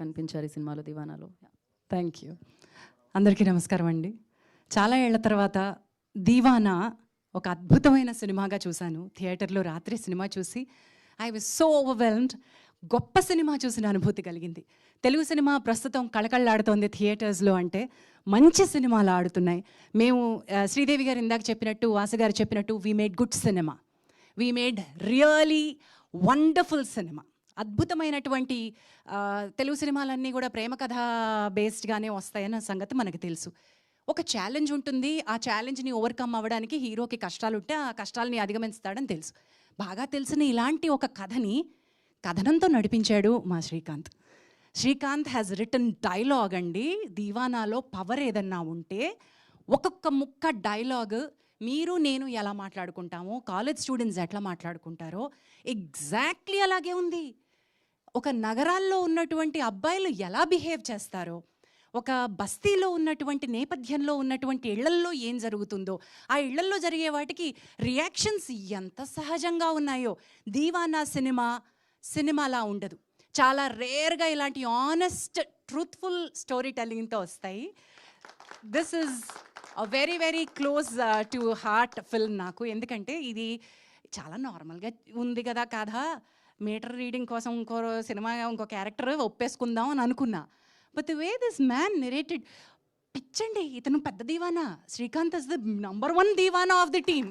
కనిపించారు ఈ సినిమాలో దివానాలో. Thank you. అందరికీ నమస్కారం అండి. చాలా ఏళ్ల తర్వాత దీవానా ఒక అద్భుతమైన సినిమాగా చూశాను. థియేటర్లో రాత్రి సినిమా చూసి ఐ వాజ్ సో ఓవర్వెల్మ్డ్. గొప్ప సినిమా చూసిన అనుభూతి కలిగింది. తెలుగు సినిమా ప్రస్తుతం కళకళలాడుతోంది థియేటర్స్లో అంటే మంచి సినిమాలు ఆడుతున్నాయి. మేము శ్రీదేవి గారు ఇందాక చెప్పినట్టు, వాసు గారు చెప్పినట్టు, we made good cinema, we made really wonderful cinema. అద్భుతమైనటువంటి తెలుగు సినిమాలన్నీ కూడా ప్రేమ కథ బేస్డ్గానే వస్తాయన్న సంగతి మనకు తెలుసు. ఒక ఛాలెంజ్ ఉంటుంది, ఆ ఛాలెంజ్ని ఓవర్కమ్ అవ్వడానికి హీరోకి కష్టాలు ఉంటే ఆ కష్టాలని అధిగమిస్తాడని తెలుసు. బాగా తెలిసిన ఇలాంటి ఒక కథని కథనంతో నడిపించాడు మా Srikanth. Srikanth has written dialogue అండి. దీవానాలో పవర్ ఏదన్నా ఉంటే ఒక్కొక్క ముక్క డైలాగ్ మీరు నేను ఎలా మాట్లాడుకుంటామో, కాలేజ్ స్టూడెంట్స్ ఎట్లా మాట్లాడుకుంటారో ఎగ్జాక్ట్లీ అలాగే ఉంది. ఒక నగరాల్లో ఉన్నటువంటి అబ్బాయిలు ఎలా బిహేవ్ చేస్తారో, ఒక బస్తీలో ఉన్నటువంటి నేపథ్యంలో ఉన్నటువంటి ఇళ్లల్లో ఏం జరుగుతుందో, ఆ ఇళ్లల్లో జరిగే వాటికి రియాక్షన్స్ ఎంత సహజంగా ఉన్నాయో దీవానా సినిమాలా ఉండదు. చాలా రేర్గా ఇలాంటి ఆనెస్ట్ ట్రూత్ఫుల్ స్టోరీ టెల్లింగ్తో వస్తాయి. This is very very close to heart film నాకు. ఎందుకంటే ఇది చాలా నార్మల్గా ఉంది కదా కథ, మీటర్ రీడింగ్ కోసం ఇంకో సినిమా ఇంకో క్యారెక్టర్ ఒప్పేసుకుందాం అని అనుకున్నా. But the way this man narrated, పిచ్చండి, ఇతను పెద్ద దీవానా. శ్రీకాంత్ ఇస్ ద #1 దీవానా ఆఫ్ ది టీమ్.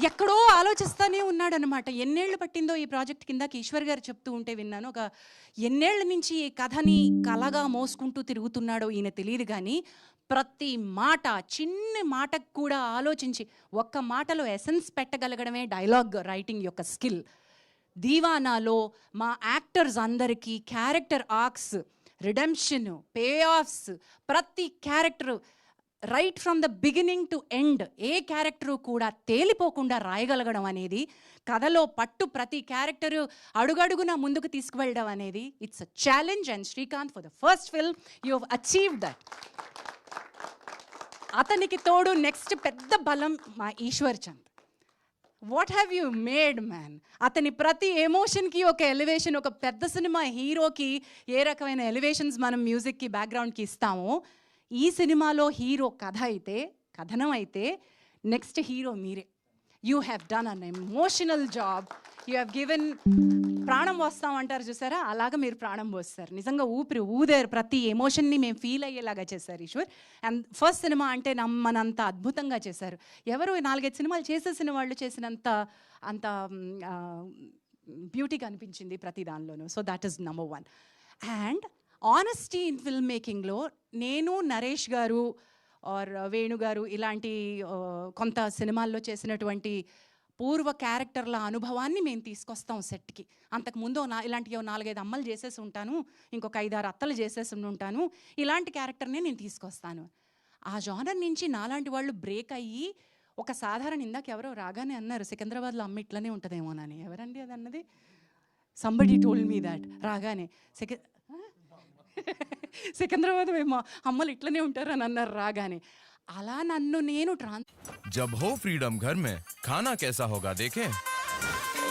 ఎక్కడో ఆలోచిస్తూనే ఉన్నాడనమాట. ఎన్నేళ్ళు పట్టిందో ఈ ప్రాజెక్ట్ కింద ఈశ్వర్ గారు చెప్తూ ఉంటే విన్నాను. ఒక ఎన్నేళ్ల నుంచి ఈ కథని కలగా మోసుకుంటూ తిరుగుతున్నాడో ఈయన తెలియదు, కానీ ప్రతి మాట, చిన్న మాటకు కూడా ఆలోచించి ఒక్క మాటలో ఎసెన్స్ పెట్టగలగడమే డైలాగ్ రైటింగ్ యొక్క స్కిల్. దీవానాలో మా యాక్టర్స్ అందరికీ character arcs, redemption, payoffs, ప్రతి character right from the beginning to end ఏ క్యారెక్టరు కూడా తేలిపోకుండా రాయగలగడం అనేది, కథలో పట్టు ప్రతి క్యారెక్టరు అడుగడుగున ముందుకు తీసుకువెళ్ళడం అనేది it's a challenge. And Srikanth for the first film you have achieved that. అతనికి తోడు నెక్స్ట్ పెద్ద బలం మా Eshwar Chand. What have you made man. అతని ప్రతి ఎమోషన్కి ఒక ఎలివేషన్. ఒక పెద్ద సినిమా హీరోకి ఏ రకమైన ఎలివేషన్స్ మనం మ్యూజిక్కి బ్యాక్గ్రౌండ్కి ఇస్తామో, ఈ సినిమాలో హీరో కథ అయితే, కథనం అయితే, నెక్స్ట్ హీరో మీరే. You have done an emotional job. You have given, ప్రాణం పోస్తామంటారు చూసారా, అలాగా మీరు ప్రాణం పోస్తారు. నిజంగా ఊపిరి ఊదారు. ప్రతి ఎమోషన్ని మేము ఫీల్ అయ్యేలాగా చేశారు ఈశ్వర్. అండ్ ఫస్ట్ సినిమా అంటే నమ్మనంత అద్భుతంగా చేశారు. ఎవరు 4-5 సినిమాలు చేసేసిన వాళ్ళు చేసినంత అంత బ్యూటీగా అనిపించింది ప్రతి దానిలోనూ. So that is #1. And honesty in film మేకింగ్లో నేను, నరేష్ గారు ఆర్ వేణు గారు ఇలాంటి కొంత సినిమాల్లో చేసినటువంటి పూర్వ క్యారెక్టర్ల అనుభవాన్ని మేము తీసుకొస్తాం సెట్కి. అంతకుముందు ఇలాంటి 4-5 అమ్మలు చేసేసి ఉంటాను, ఇంకొక 5-6 అత్తలు చేసేసి ఉంటాను, ఇలాంటి క్యారెక్టర్నే నేను తీసుకొస్తాను. ఆ జానర్ నుంచి నాలాంటి వాళ్ళు బ్రేక్ అయ్యి ఒక సాధారణ, ఇందాక ఎవరో రాగానే అన్నారు సికింద్రాబాద్లో అమ్మ ఇట్లనే ఉంటుందేమోనని. ఎవరండి అది అన్నది? సంబడి టోల్డ్ మీ దాట్ రాగానే. సికింద్రాబాద్ మేము అమ్మలు ఇట్లనే ఉంటారని అన్నారు రాగానే. అలా నన్ను నేను जब हो फ्रीडम घर में खाना कैसा होगा देखें,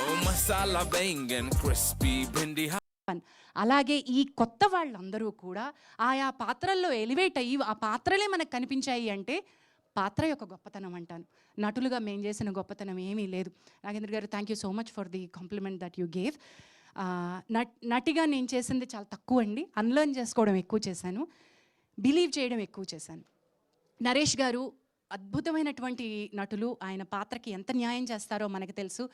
ओ मसाला बैंगन क्रिस्पी भिंडी. అలాగే ఈ కొత్త వాళ్ళందరూ కూడా ఆయా పాత్రల్లో ఎలివేట్ అయ్యి ఆ పాత్రలే మనకు కనిపించాయి అంటే పాత్ర యొక్క గొప్పతనం అంటాను. నటులుగా మేము చేసిన గొప్పతనం ఏమీ లేదు. నాగేంద్ర గారు, thank you so much for the compliment that you gave. నటిగా నేను చేసింది చాలా తక్కువ అండి. అన్లర్న్ చేసుకోవడం ఎక్కువ చేశాను, బిలీవ్ చేయడం ఎక్కువ చేశాను. నరేష్ గారు అద్భుతమైనటువంటి నటులు. ఆయన పాత్రకి ఎంత న్యాయం చేస్తారో మనకు తెలుసు.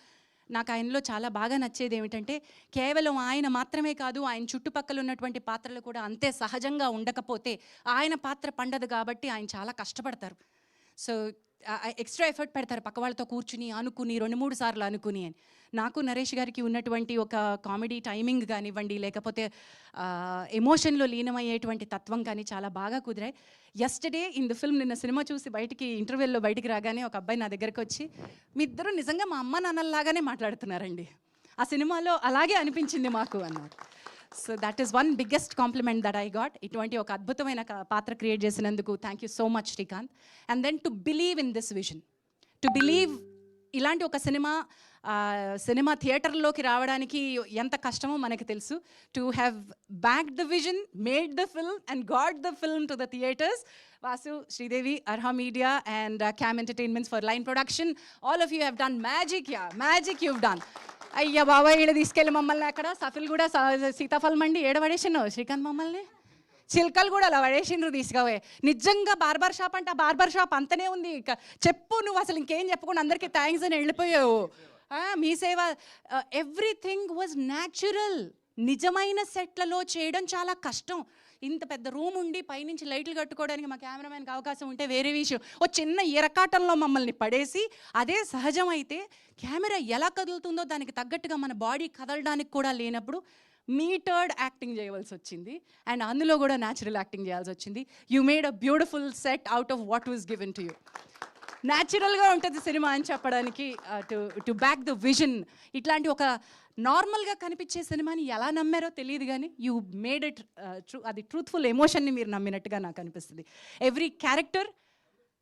నాకు ఆయనలో చాలా బాగా నచ్చేది ఏమిటంటే, కేవలం ఆయన మాత్రమే కాదు, ఆయన చుట్టుపక్కల ఉన్నటువంటి పాత్రలు కూడా అంతే సహజంగా ఉండకపోతే ఆయన పాత్ర పండదు. కాబట్టి ఆయన చాలా కష్టపడతారు. సో ఎక్స్ట్రా ఎఫర్ట్ పెడతారు పక్క వాళ్ళతో కూర్చుని అనుకుని 2-3 సార్లు అనుకుని అని. నాకు నరేష్ గారికి ఉన్నటువంటి ఒక కామెడీ టైమింగ్ కానివ్వండి, లేకపోతే ఎమోషన్లో లీనమయ్యేటువంటి తత్వం కానీ చాలా బాగా కుదిరాయి. యస్టర్డే ఇన్ ద ఫిల్మ్, నిన్న సినిమా చూసి ఇంటర్వెల్లో బయటికి రాగానే ఒక అబ్బాయి నా దగ్గరకు వచ్చి, మీ ఇద్దరు నిజంగా మా అమ్మ నాన్నలాగానే మాట్లాడుతున్నారండి, ఆ సినిమాలో అలాగే అనిపించింది మాకు అన్నారు. So that is one biggest compliment that I got. ఇటువంటి ఒక అద్భుతమైన పాత్ర క్రియేట్ చేసినందుకు thank you so much Srikanth. And then to believe in this vision, to believe ఇలాంటి ఒక సినిమా సినిమా థియేటర్లోకి రావడానికి ఎంత కష్టమో మనకి తెలుసు. To have back the vision, made the film and got the film to the theatres. Vasu, Sridevi, Arha Media and Cam Entertainments for line production. All of you have done magic, yeah. Magic you've done. అయ్యా బాబా ఈడ తీసుకెళ్ళి మమ్మల్ని అక్కడ shuffle కూడా సీతాఫలం మండి ఏడ పడేసినావు శ్రీకాంత్ మమ్మల్ని, చిల్కలు కూడా అలా పడేసిండ్రు తీసుకుపోయి. నిజంగా బార్బర్ షాప్ అంటే ఆ బార్బర్ షాప్ అంతనే ఉంది. చెప్పు నువ్వు అసలు ఇంకేం చెప్పకుండా అందరికీ థ్యాంక్స్ అని వెళ్ళిపోయావు. మీ సేవ, ఎవ్రీథింగ్ వాజ్ న్యాచురల్. నిజమైన సెట్లలో చేయడం చాలా కష్టం. ఇంత పెద్ద రూమ్ ఉండి పైనుంచి లైట్లు కట్టుకోవడానికి మా కెమెరామెన్కి అవకాశం ఉంటే వేరే విషయం. ఓ చిన్న ఎరకాటంలో మమ్మల్ని పడేసి, అదే సహజమైతే కెమెరా ఎలా కదులుతుందో దానికి తగ్గట్టుగా మన బాడీ కదలడానికి కూడా లేనప్పుడు మీటర్డ్ యాక్టింగ్ చేయవలసి వచ్చింది. అండ్ అందులో కూడా న్యాచురల్ యాక్టింగ్ చేయాల్సి వచ్చింది. You made a beautiful set out of what was given to you. న్యాచురల్గా ఉంటుంది సినిమా అని చెప్పడానికి, టు బ్యాక్ ద విజన్. ఇట్లాంటి ఒక నార్మల్గా కనిపించే సినిమాని ఎలా నమ్మారో తెలియదు కానీ యూ మేడ్ ఇట్ అది ట్రూత్ఫుల్ ఎమోషన్ని మీరు నమ్మినట్టుగా నాకు అనిపిస్తుంది. ఎవ్రీ క్యారెక్టర్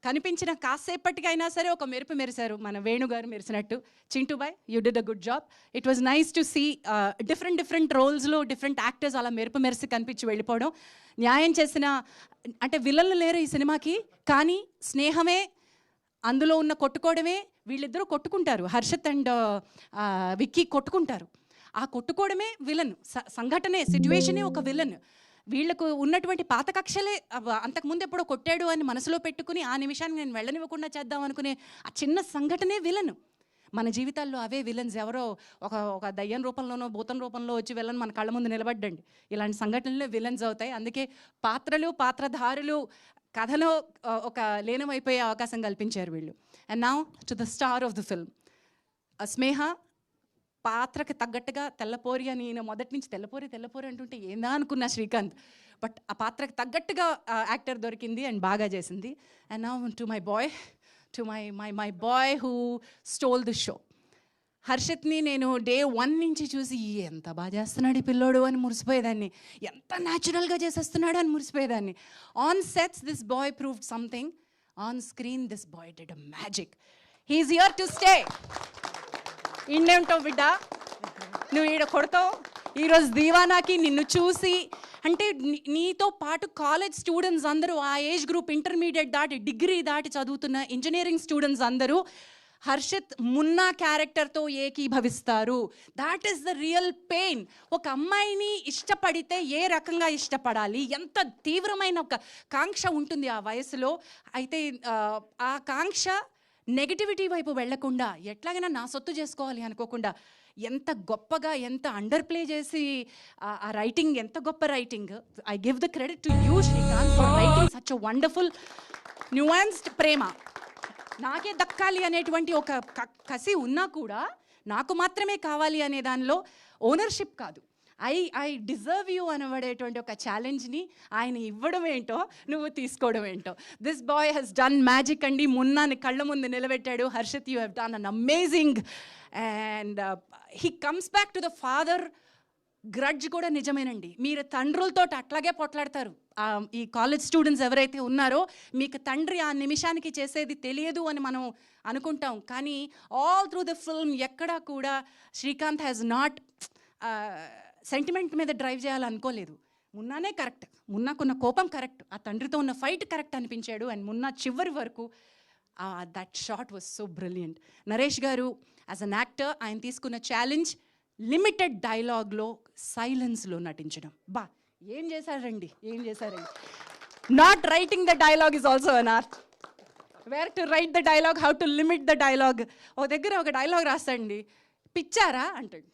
కనిపించిన కాసేపటికైనా సరే ఒక మెరుపు మెరిశారు. మన వేణుగారు మెరిసినట్టు. Chintu boy, you did a good job. It was nice to see different రోల్స్లో డిఫరెంట్ యాక్టర్స్ అలా మెరుపు మెరిసి కనిపించి వెళ్ళిపోవడం. న్యాయం చేసిన, అంటే విలన్లు లేరు ఈ సినిమాకి, కానీ స్నేహమే అందులో ఉన్న, కొట్టుకోవడమే. వీళ్ళిద్దరూ కొట్టుకుంటారు, హర్షత్ అండ్ విక్కీ కొట్టుకుంటారు. ఆ కొట్టుకోవడమే విలన్, సంఘటనే, సిచ్యువేషనే ఒక విలన్. వీళ్ళకు ఉన్నటువంటి పాత కక్షలే అంతకుముందు ఎప్పుడో కొట్టాడు అని మనసులో పెట్టుకుని ఆ నిమిషాన్ని నేను వెళ్ళనివ్వకుండా చేద్దాం అనుకునే ఆ చిన్న సంఘటనే విలన్. మన జీవితాల్లో అవే విలన్స్. ఎవరో ఒక దయ్యం రూపంలోనో భూతం రూపంలో వచ్చి విలన్ మన కళ్ళ ముందు నిలబడ్డండి. ఇలాంటి సంఘటనలే విలన్స్ అవుతాయి. అందుకే పాత్రలు, పాత్రధారులు కథలో ఒక లీనమైపోయే అవకాశం కల్పించారు వీళ్ళు. And now to the star of the film, Sneha. పాత్రకి తగ్గట్టుగా తెల్లపోరి అని నేను మొదటి నుంచి తెల్లపోరి అంటుంటే ఏందా అనుకున్నా శ్రీకాంత్, బట్ ఆ పాత్రకి తగ్గట్టుగా యాక్టర్ దొరికింది అండ్ బాగా చేసింది. And now to my boy, to my boy who stole the show. హర్షత్ని నేను డే 1 నుంచి చూసి ఎంత బాగా చేస్తున్నాడు ఈ పిల్లోడు అని మురిసిపోయేదాన్ని, ఎంత న్యాచురల్గా చేసేస్తున్నాడు అని మురిసిపోయేదాన్ని. On sets this boy proved something, on screen this boy did a magic. He's here to stay. ఇండేంటావు బిడ్డ, నువ్వు ఈడ కొడతావు. ఈరోజు దీవానాకి నిన్ను చూసి, అంటే నీతో పాటు కాలేజ్ స్టూడెంట్స్ అందరూ, ఆ ఏజ్ గ్రూప్ ఇంటర్మీడియట్ దాటి డిగ్రీ దాటి చదువుతున్న ఇంజనీరింగ్ స్టూడెంట్స్ అందరూ హర్షత్ మున్నా క్యారెక్టర్తో ఏకీభవిస్తారు. That is the real pain. ఒక అమ్మాయిని ఇష్టపడితే ఏ రకంగా ఇష్టపడాలి, ఎంత తీవ్రమైన ఒక కాంక్ష ఉంటుంది ఆ వయసులో. అయితే ఆ కాంక్ష నెగిటివిటీ వైపు వెళ్లకుండా, ఎట్లాగైనా నా సొత్తు చేసుకోవాలి అనుకోకుండా, ఎంత గొప్పగా, ఎంత అండర్ ప్లే చేసి ఆ రైటింగ్, ఎంత గొప్ప writing. I give the credit to you Srikanth for writing such a wonderful nuanced prema. నాకే దక్కాలి అనేటువంటి ఒక కసి ఉన్నా కూడా నాకు మాత్రమే కావాలి అనే దానిలో ఓనర్షిప్ కాదు, ఐ డిజర్వ్ యూ అనబడేటువంటి ఒక ఛాలెంజ్ని ఆయన ఇవ్వడం ఏంటో, నువ్వు తీసుకోవడం ఏంటో. This boy Hess done magic అండి. మున్నాని కళ్ళ ముందు నిలబెట్టాడు. Harshad, you have done an amazing. And he comes back to the father grudge కూడా నిజమేనండి. మీరు తండ్రులతో అట్లాగే పొట్లాడతారు. ఈ కాలేజ్ స్టూడెంట్స్ ఎవరైతే ఉన్నారో, మీకు తండ్రి ఆ నిమిషానికి చేసేది తెలియదు అని మనం అనుకుంటాం, కానీ ఆల్ త్రూ ద ఫిల్మ్ ఎక్కడా కూడా శ్రీకాంత్ హ్యాస్ నాట్ సెంటిమెంట్ మీద డ్రైవ్ చేయాలనుకోలేదు. మున్నానే కరెక్ట్, మున్నాకున్న కోపం కరెక్ట్, ఆ తండ్రితో ఉన్న ఫైట్ కరెక్ట్ అనిపించాడు. అండ్ మున్నా చివరి వరకు that shot was so brilliant. Naresh గారు యాజ్ అన్ యాక్టర్ ఆయన తీసుకున్న ఛాలెంజ్ లిమిటెడ్ డైలాగ్లో సైలెన్స్లో నటించడం. ఏం చేశారండి. Not writing the dialogue is also an art. Where to write the dialogue, how to limit the dialogue. ఒక దగ్గర ఒక డైలాగ్ రాస్తాడండి, పిచ్చారా అంటాడు.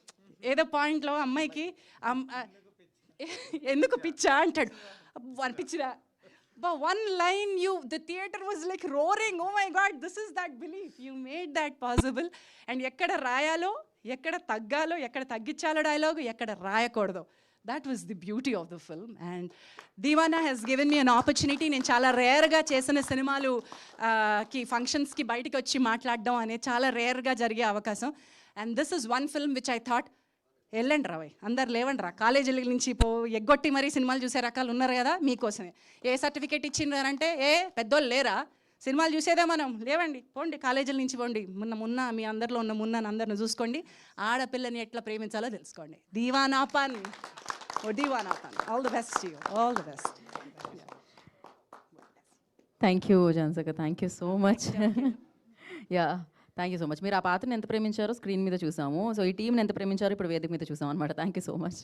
ఏదో పాయింట్లో అమ్మాయికి ఎందుకు పిచ్చా అంటాడు, పిచ్చిరా. One line, the theater was like roaring. Oh my God, this is that belief. You made that possible. And ekkada rayalo, ekkada taggalo, ekkada taggichalo dialogue, ekkada rayakooడదు. That was the beauty of the film. And Deevana has given me an opportunity. నేను చాలా రేర్గా చేసిన సినిమాలు కి ఫంక్షన్స్కి బయటకు వచ్చి మాట్లాడడం అనేది చాలా రేర్గా జరిగే అవకాశం. And this is one film which I thought, వెళ్ళండి రా అందరు లేవండి రా, కాలేజీల నుంచి ఎగ్గొట్టి మరీ సినిమాలు చూసే రకాలు ఉన్నారు కదా, మీకోసమే. ఏ సర్టిఫికేట్ ఇచ్చిండ్రంటే, పెద్దోళ్ళు లేరా, సినిమాలు చూసేదే మనం లేవండి, పోండి కాలేజీల నుంచి పోండి, మున్న మీ అందరిలో ఉన్న మున్నాను అందరిని చూసుకోండి, ఆడపిల్లని ఎట్లా ప్రేమించాలో తెలుసుకోండి. దీవానా పాన్, ఓ దీవానా పాన్. All the best you, all the best. Thank you జాన్సక్క, thank you so much. Yeah, thank you so much. మీరు ఆ పాత్రని ఎంత ప్రేమించారో స్క్రీన్ మీద చూసాము, సో ఈ టీంని ఎంత ప్రేమించారో ఇప్పుడు వేదిక మీద చూసాం అనమాట. Thank you so much.